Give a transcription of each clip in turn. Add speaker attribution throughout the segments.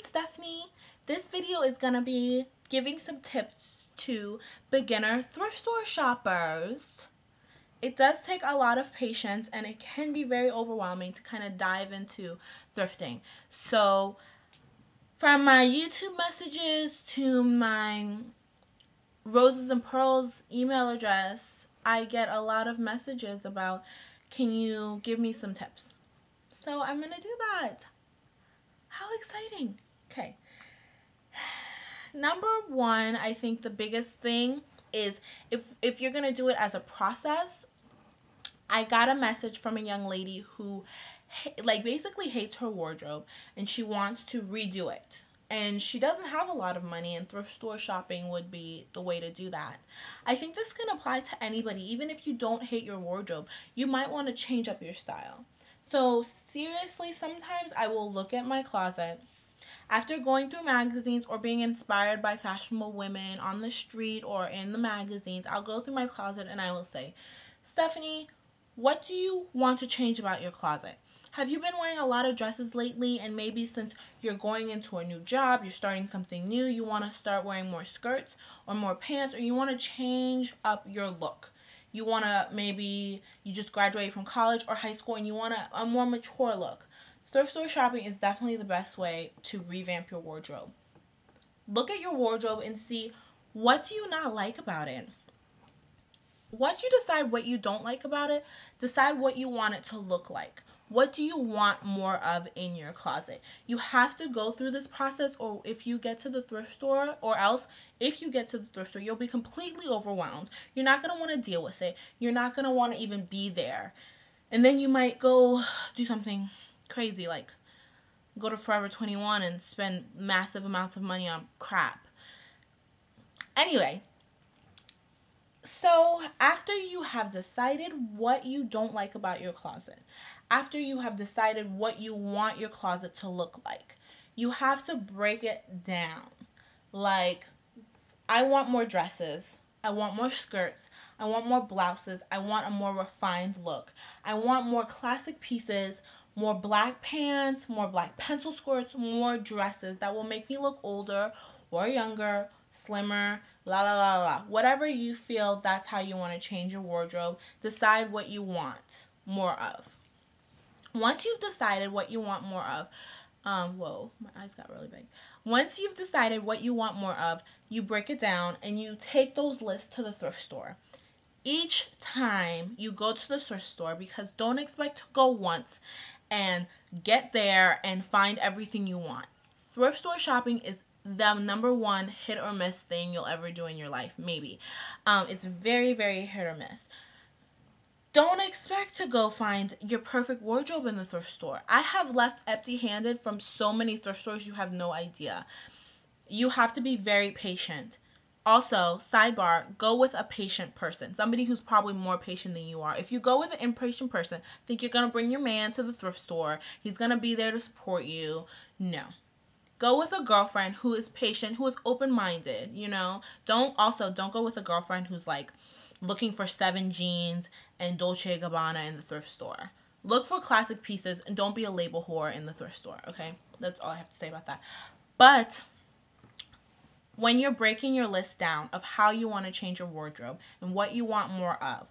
Speaker 1: it's Stephanie. This video is going to be giving some tips to beginner thrift store shoppers. It does take a lot of patience and it can be very overwhelming to kind of dive into thrifting. So from my YouTube messages to my Roses and Pearls email address, I get a lot of messages about, can you give me some tips? So I'm going to do that. How exciting. Okay. Number one, I think the biggest thing is if you're going to do it as a process. I got a message from a young lady who basically hates her wardrobe and she wants to redo it. And she doesn't have a lot of money, and thrift store shopping would be the way to do that. I think this can apply to anybody. Even if you don't hate your wardrobe, you might want to change up your style. So seriously, sometimes I will look at my closet after going through magazines or being inspired by fashionable women on the street or in the magazines. I'll go through my closet and I will say, Stephanie, what do you want to change about your closet? Have you been wearing a lot of dresses lately, and maybe since you're going into a new job, you're starting something new, you want to start wearing more skirts or more pants, or you want to change up your look? You want to, maybe you just graduated from college or high school and you want a more mature look. Thrift store shopping is definitely the best way to revamp your wardrobe. Look at your wardrobe and see, what do you not like about it? Once you decide what you don't like about it, decide what you want it to look like. What do you want more of in your closet? You have to go through this process, or if you get to the thrift store, or else if you get to the thrift store, you'll be completely overwhelmed. You're not going to want to deal with it. You're not going to want to even be there. And then you might go do something crazy, like go to Forever 21 and spend massive amounts of money on crap. Anyway, so after you have decided what you don't like about your closet, after you have decided what you want your closet to look like, you have to break it down. Like, I want more dresses. I want more skirts. I want more blouses. I want a more refined look. I want more classic pieces, more black pants, more black pencil skirts, more dresses that will make me look older or younger, slimmer, la la la la. Whatever you feel, that's how you want to change your wardrobe. Decide what you want more of. Once you've decided what you want more of, whoa, my eyes got really big. Once you've decided what you want more of, you break it down and you take those lists to the thrift store. Each time you go to the thrift store, because don't expect to go once and get there and find everything you want. Thrift store shopping is the number one hit or miss thing you'll ever do in your life, maybe. It's very, very hit or miss. Don't expect to go find your perfect wardrobe in the thrift store. I have left empty-handed from so many thrift stores, you have no idea. You have to be very patient. Also, sidebar, go with a patient person. Somebody who's probably more patient than you are. If you go with an impatient person, think you're going to bring your man to the thrift store, he's going to be there to support you. No. Go with a girlfriend who is patient, who is open-minded, you know. Don't go with a girlfriend who's like looking for 7 jeans and Dolce & Gabbana in the thrift store. Look for classic pieces and don't be a label whore in the thrift store, okay? That's all I have to say about that. But when you're breaking your list down of how you want to change your wardrobe and what you want more of,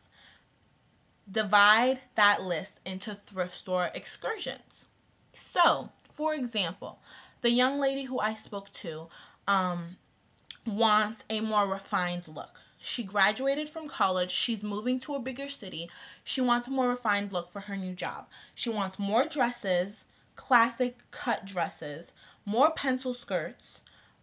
Speaker 1: divide that list into thrift store excursions. So, for example, the young lady who I spoke to wants a more refined look. She graduated from college. She's moving to a bigger city. She wants a more refined look for her new job. She wants more dresses, classic cut dresses, more pencil skirts,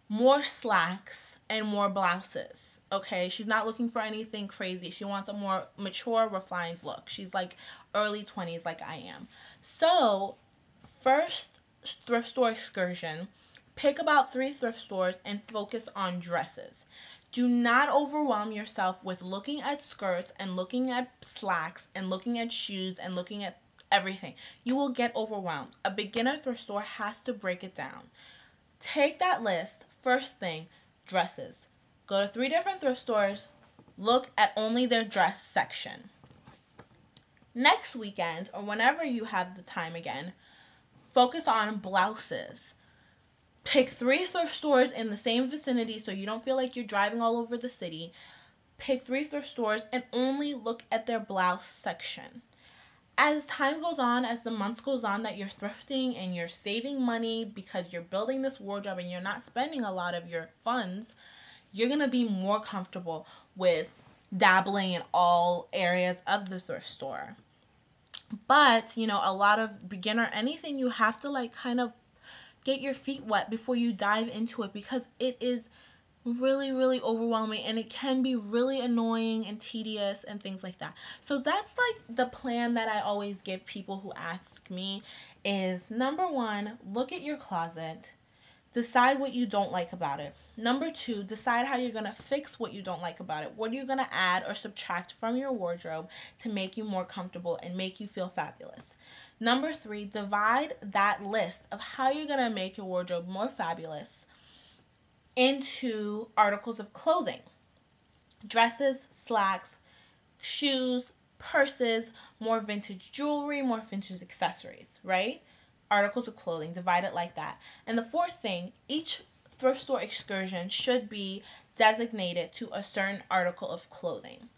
Speaker 1: more slacks, and more blouses. Okay, she's not looking for anything crazy. She wants a more mature, refined look. She's like early 20s like I am. So, first thrift store excursion, pick about 3 thrift stores and focus on dresses. Do not overwhelm yourself with looking at skirts and looking at slacks and looking at shoes and looking at everything. You will get overwhelmed. A beginner thrift store has to break it down. Take that list. First thing, dresses. Go to 3 different thrift stores. Look at only their dress section. Next weekend, or whenever you have the time again, focus on blouses. Pick 3 thrift stores in the same vicinity so you don't feel like you're driving all over the city. Pick 3 thrift stores and only look at their blouse section. As time goes on, as the months goes on that you're thrifting and you're saving money because you're building this wardrobe and you're not spending a lot of your funds, you're going to be more comfortable with dabbling in all areas of the thrift store. But, you know, a lot of beginner anything, you have to like kind of get your feet wet before you dive into it, because it is really, really overwhelming and it can be really annoying and tedious and things like that. So that's like the plan that I always give people who ask me is, number 1, look at your closet. Decide what you don't like about it. Number 2, decide how you're going to fix what you don't like about it. What are you going to add or subtract from your wardrobe to make you more comfortable and make you feel fabulous? Number 3, divide that list of how you're going to make your wardrobe more fabulous into articles of clothing. Dresses, slacks, shoes, purses, more vintage jewelry, more vintage accessories, right? Articles of clothing, divide it like that. And the 4th thing, each thrift store excursion should be designated to a certain article of clothing.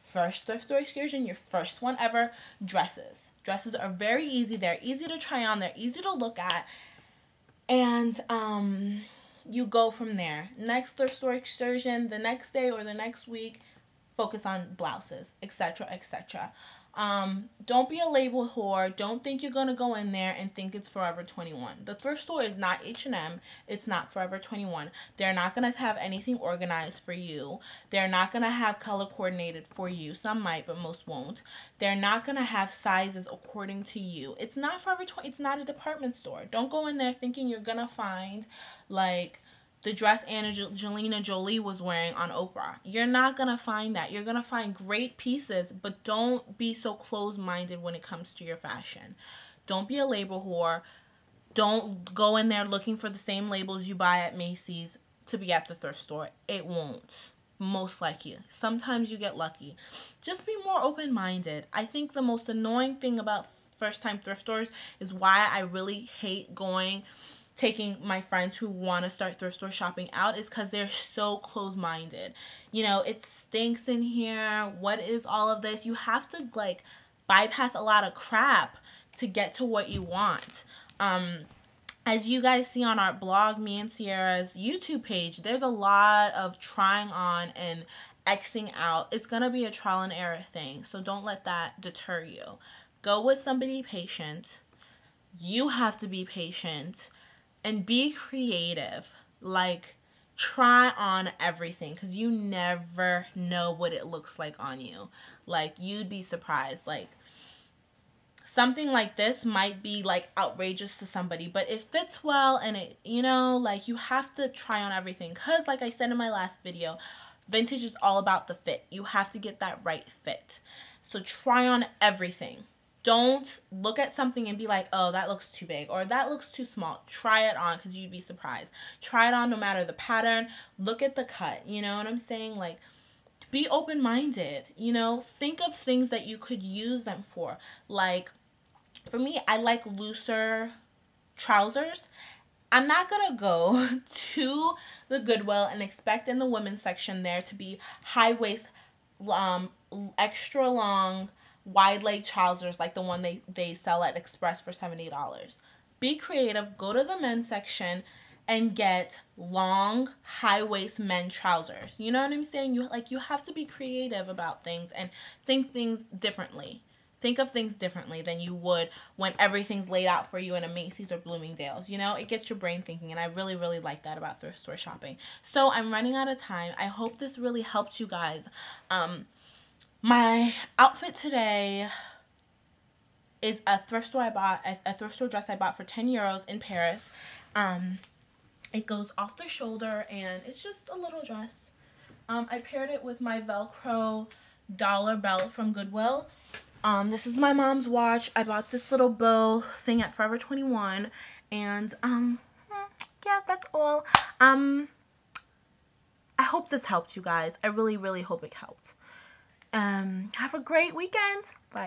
Speaker 1: First thrift store excursion, your first one ever, dresses. Dresses are very easy. They're easy to try on. They're easy to look at. And you go from there. Next thrift store excursion, the next day or the next week, focus on blouses, etc., etc. Don't be a label whore. Don't think you're going to go in there and think it's Forever 21. The thrift store is not H&M. It's not Forever 21. They're not going to have anything organized for you. They're not going to have color coordinated for you. Some might, but most won't. They're not going to have sizes according to you. It's not Forever 20. It's not a department store. Don't go in there thinking you're going to find like the dress Angelina Jolie was wearing on Oprah. You're not going to find that. You're going to find great pieces, but don't be so closed-minded when it comes to your fashion. Don't be a label whore. Don't go in there looking for the same labels you buy at Macy's to be at the thrift store. It won't. Most likely. Sometimes you get lucky. Just be more open-minded. I think the most annoying thing about first-time thrift stores is why I really hate taking my friends who want to start thrift store shopping out, is because they're so close-minded. You know, it stinks in here. What is all of this? You have to like bypass a lot of crap to get to what you want. As you guys see on our blog, me and Sierra's YouTube page, there's a lot of trying on and Xing out. It's going to be a trial and error thing, so don't let that deter you. Go with somebody patient. You have to be patient. And be creative. Like, try on everything, because you never know what it looks like on you. Like, you'd be surprised. Like, something like this might be, like, outrageous to somebody, but it fits well, and it, you know, like, you have to try on everything. Because, like I said in my last video, vintage is all about the fit. You have to get that right fit. So, try on everything. Don't look at something and be like, oh, that looks too big or that looks too small. Try it on, because you'd be surprised. Try it on no matter the pattern. Look at the cut. You know what I'm saying? Like, be open-minded. You know, think of things that you could use them for. Like, for me, I like looser trousers. I'm not going to go to the Goodwill and expect in the women's section there to be high-waist, extra long, wide leg trousers like the one they sell at Express for $70. Be creative. Go to the men's section and get long, high-waist men trousers. You know what I'm saying? You have to be creative about things and think things differently. Think of things differently than you would when everything's laid out for you in a Macy's or Bloomingdale's. You know, it gets your brain thinking, and I really, really like that about thrift store shopping. So I'm running out of time. I hope this really helped you guys. My outfit today is a thrift store dress I bought for 10 euros in Paris. It goes off the shoulder and it's just a little dress. I paired it with my Velcro dollar belt from Goodwill. This is my mom's watch. I bought this little bow thing at Forever 21, and yeah, that's all. I hope this helped you guys. I really, really hope it helped. Have a great weekend. Bye.